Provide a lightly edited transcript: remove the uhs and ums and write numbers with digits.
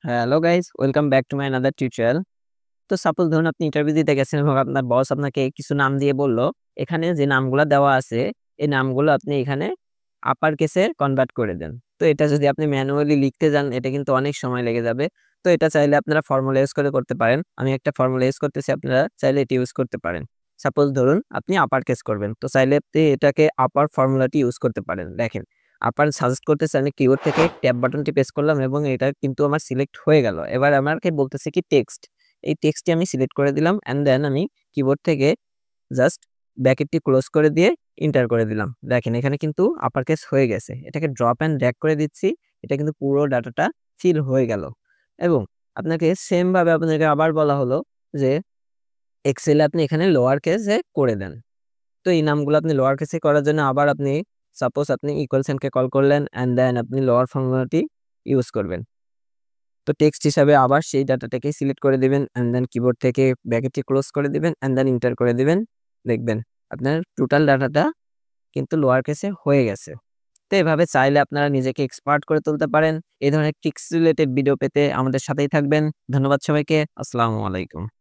Hello guys, welcome back to my another tutorial. তো suppose ধরুন আপনি ইন্টারভিউ দিতে গেছেন এবং আপনার বস আপনাকে কিছু নাম দিয়ে বলল, এখানে যে নামগুলা দেওয়া আছে এই নামগুলো আপনি এখানে আপার কেসে কনভার্ট করে দেন। তো এটা যদি আপনি ম্যানুয়ালি লিখতে যান এটা কিন্তু অনেক সময় লেগে যাবে। তো এটা চাইলে আপনারা ফর্মুলা ইউজ করে করতে পারেন। আমি একটা ফর্মুলা ইউজ করতেছি, আপনারা চাইলে এটা ইউজ করতে পারেন। সাপোজ ধরুন আপনি আপার কেস করবেন, তো চাইলে আপনি এটাকে আপার ফর্মুলাটি ইউজ করতে পারেন। দেখেন, আপার সাজেস্ট করতেছে, আমি কিবোর্ড থেকে ট্যাব বাটনটি প্রেস করলাম এবং এটা কিন্তু আমার সিলেক্ট হয়ে গেল। এবার আমাকে বলতেছে কি টেক্সট, এই টেক্সটটি আমি সিলেক্ট করে দিলাম অ্যান্ড দেন আমি কিবোর্ড থেকে জাস্ট ব্র্যাকেটটি ক্লোজ করে দিয়ে এন্টার করে দিলাম। দেখেন এখানে কিন্তু আপার কেস হয়ে গেছে। এটাকে ড্রপ অ্যান্ড ড্র্যাগ করে দিচ্ছি, এটা কিন্তু পুরো ডাটাটা ফিল হয়ে গেল। এবং আপনাকে সেম ভাবে আপনাকে আবার বলা হলো যে এক্সেলে আপনি এখানে লোয়ার কেসে করে দেন। তো এই নামগুলো আপনি লোয়ার কেসে করার জন্য আবার আপনি সাপোজ আপনি ইকুয়াল সাইনকে কল করলেন অ্যান্ড দেন আপনি লোয়ার ফর্মুলাটি ইউজ করবেন। তো টেক্সট হিসাবে আবার সেই ডাটাটাকে সিলেক্ট করে দিবেন অ্যান্ড দেন কিবোর্ড থেকে ব্র্যাকেটটি ক্লোজ করে দিবেন অ্যান্ড দেন এন্টার করে দিবেন। দেখবেন আপনার টোটাল ডাটাটা কিন্তু লোয়ার কেসে হয়ে গেছে। তো এভাবে চাইলে আপনারা নিজেকে এক্সপার্ট করে তুলতে পারেন। এই ধরনের ট্রিক্স রিলেটেড ভিডিও পেতে আমাদের সাথেই থাকবেন। ধন্যবাদ সবাইকে। আসসালামু আলাইকুম।